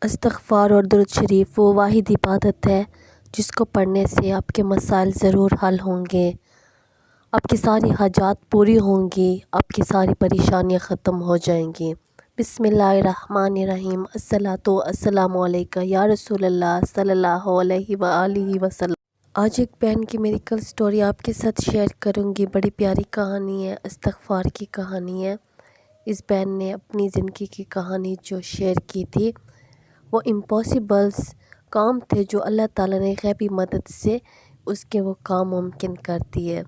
استغفار اور درود شریف وہ واحد عبادت ہے جس کو پڑھنے سے آپ کے مسائل ضرور حل ہوں گے، آپ کی ساری حاجات پوری ہوں گی، آپ کی ساری پریشانیاں ختم ہو جائیں گی۔ بسم اللہ الرحمن الرحیم۔ الصلاۃ والسلام علیکہ یا رسول اللہ صلی اللہ علیہ وآلہ وسلم۔ آج ایک بہن کی میریکل سٹوری آپ کے ساتھ شیئر کروں گی۔ بڑی پیاری کہانی ہے، استغفار کی کہانی ہے۔ اس بہن نے اپنی زندگی کی کہانی جو شیئر کی تھی وہ امپاسبلس کام تھے جو اللہ تعالیٰ نے غیبی مدد سے اس کے وہ کام ممکن کر دیے۔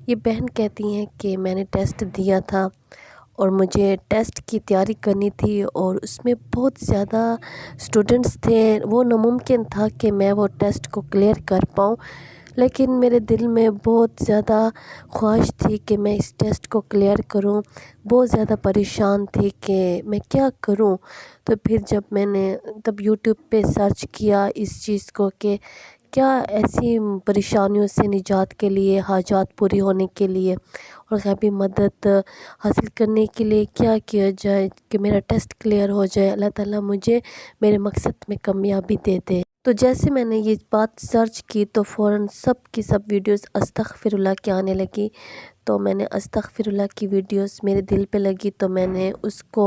یہ بہن کہتی ہیں کہ میں نے ٹیسٹ دیا تھا اور مجھے ٹیسٹ کی تیاری کرنی تھی اور اس میں بہت زیادہ اسٹوڈنٹس تھے، وہ ناممکن تھا کہ میں وہ ٹیسٹ کو کلیئر کر پاؤں، لیکن میرے دل میں بہت زیادہ خواہش تھی کہ میں اس ٹیسٹ کو کلیئر کروں، بہت زیادہ پریشان تھی کہ میں کیا کروں۔ تو پھر جب میں نے یوٹیوب پہ سرچ کیا اس چیز کو کہ کیا ایسی پریشانیوں سے نجات کے لیے، حاجات پوری ہونے کے لیے اور غیبی مدد حاصل کرنے کے لیے کیا کیا جائے کہ میرا ٹیسٹ کلیئر ہو جائے، اللہ تعالیٰ مجھے میرے مقصد میں کامیابی دے دے۔ تو جیسے میں نے یہ بات سرچ کی تو فوراً سب کی سب ویڈیوز استغفر اللہ کی آنے لگی، تو میں نے استغفر اللہ کی ویڈیوز میرے دل پہ لگی تو میں نے اس کو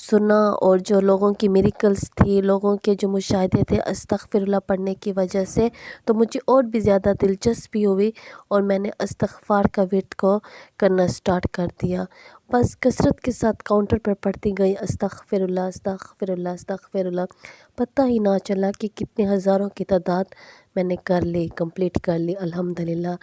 سنا، اور جو لوگوں کی میریکلز تھی، لوگوں کے جو مشاہدے تھے استغفر اللہ پڑھنے کی وجہ سے، تو مجھے اور بھی زیادہ دلچسپی ہوئی اور میں نے استغفار کا ورد کو کرنا سٹارٹ کر دیا۔ بس کثرت کے ساتھ کاؤنٹر پر پڑھتی گئی استغفر اللہ استغفر اللہ استغفر اللہ، پتہ ہی نہ چلا کہ کتنے ہزاروں کی تعداد میں نے کر لی، کمپلیٹ کر لی الحمدللہ۔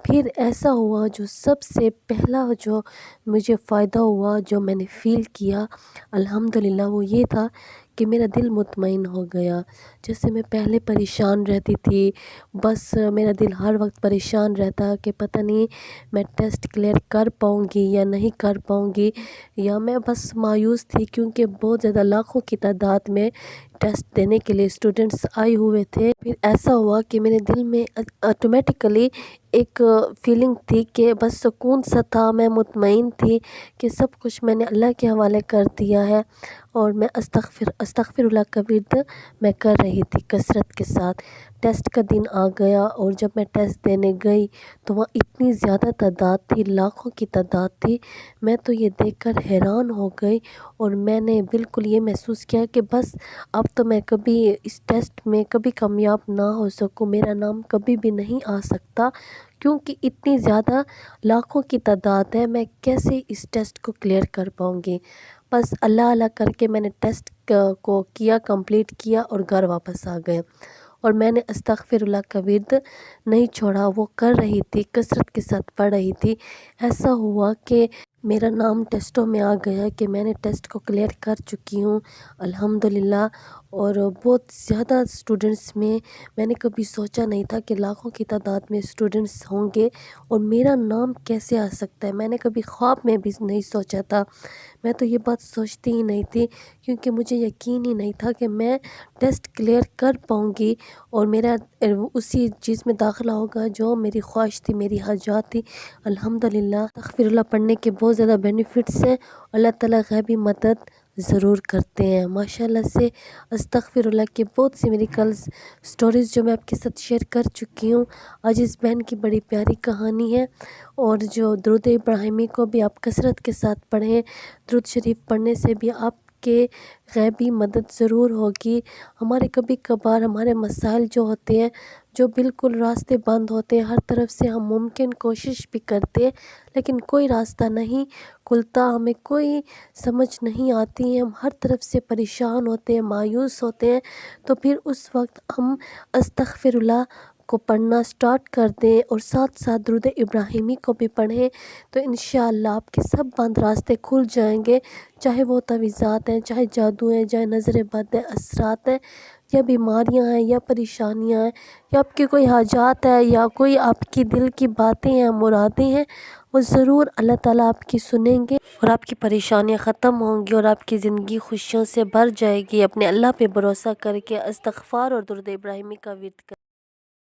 پھر ایسا ہوا، جو سب سے پہلا جو مجھے فائدہ ہوا، جو میں نے فیل کیا الحمدللہ، وہ یہ تھا کہ میرا دل مطمئن ہو گیا۔ جیسے میں پہلے پریشان رہتی تھی، بس میرا دل ہر وقت پریشان رہتا کہ پتہ نہیں میں ٹیسٹ کلیئر کر پاؤں گی یا نہیں کر پاؤں گی، یا میں بس مایوس تھی کیونکہ بہت زیادہ لاکھوں کی تعداد میں ٹیسٹ دینے کے لیے اسٹوڈنٹس آئے ہوئے تھے۔ پھر ایسا ہوا کہ میرے دل میں آٹومیٹیکلی ایک فیلنگ تھی کہ بس سکون سا تھا، میں مطمئن تھی کہ سب کچھ میں نے اللہ کے حوالے کر دیا ہے، اور میں استغفر اللہ کا ورد میں کر رہی تھی کثرت کے ساتھ۔ ٹیسٹ کا دن آ گیا اور جب میں ٹیسٹ دینے گئی تو وہاں اتنی زیادہ تعداد تھی، لاکھوں کی تعداد تھی، میں تو یہ دیکھ کر حیران ہو گئی، اور میں نے بالکل یہ محسوس کیا کہ بس اب تو میں کبھی اس ٹیسٹ میں کبھی کامیاب نہ ہو سکوں، میرا نام کبھی بھی نہیں آ سکتا، کیونکہ اتنی زیادہ لاکھوں کی تعداد ہے، میں کیسے اس ٹیسٹ کو کلیئر کر پاؤں گی۔ بس اللہ اللہ کر کے میں نے ٹیسٹ کو کیا، کمپلیٹ کیا اور گھر واپس آ گئے، اور میں نے استغفر اللہ کا ورد نہیں چھوڑا، وہ کر رہی تھی، کثرت کے ساتھ پڑھ رہی تھی۔ ایسا ہوا کہ میرا نام ٹیسٹوں میں آ گیا کہ میں نے ٹیسٹ کو کلیئر کر چکی ہوں الحمدللہ، اور بہت زیادہ اسٹوڈنٹس میں نے کبھی سوچا نہیں تھا کہ لاکھوں کی تعداد میں اسٹوڈنٹس ہوں گے اور میرا نام کیسے آ سکتا ہے، میں نے کبھی خواب میں بھی نہیں سوچا تھا، میں تو یہ بات سوچتی ہی نہیں تھی، کیونکہ مجھے یقین ہی نہیں تھا کہ میں ٹیسٹ کلیئر کر پاؤں گی اور میرا اسی چیز میں داخلہ ہوگا جو میری خواہش تھی، میری حاجات تھی الحمدللہ۔ استغفر اللہ پڑھنے کے بہت زیادہ بینیفٹس ہیں، اللہ تعالیٰ غیبی مدد ضرور کرتے ہیں ماشاءاللہ سے۔ استغفر اللہ کے بہت سی میریکلز سٹوریز جو میں آپ کے ساتھ شیئر کر چکی ہوں، آج اس بہن کی بڑی پیاری کہانی ہے، اور جو درود ابراہیمی کو بھی آپ کثرت کے ساتھ پڑھیں، درود شریف پڑھنے سے بھی آپ کے غیبی مدد ضرور ہوگی۔ ہمارے کبھی کبھار ہمارے مسائل جو ہوتے ہیں، جو بالکل راستے بند ہوتے ہیں، ہر طرف سے ہم ممکن کوشش بھی کرتے ہیں لیکن کوئی راستہ نہیں کھلتا، ہمیں کوئی سمجھ نہیں آتی، ہم ہر طرف سے پریشان ہوتے ہیں، مایوس ہوتے ہیں، تو پھر اس وقت ہم استغفر اللہ کو پڑھنا سٹارٹ کر دیں اور ساتھ ساتھ درود ابراہیمی کو بھی پڑھیں، تو انشاءاللہ آپ کے سب بند راستے کھل جائیں گے، چاہے وہ تعویذات ہیں، چاہے جادو ہیں، چاہے نظر بد ہیں، اثرات ہیں، یا بیماریاں ہیں، یا پریشانیاں ہیں، یا آپ کی کوئی حاجات ہے، یا کوئی آپ کی دل کی باتیں ہیں، مرادیں ہیں، وہ ضرور اللہ تعالیٰ آپ کی سنیں گے اور آپ کی پریشانیاں ختم ہوں گی اور آپ کی زندگی خوشیوں سے بھر جائے گی۔ اپنے اللہ پہ بھروسہ کر کے استغفار اور درود ابراہیمی کا ورد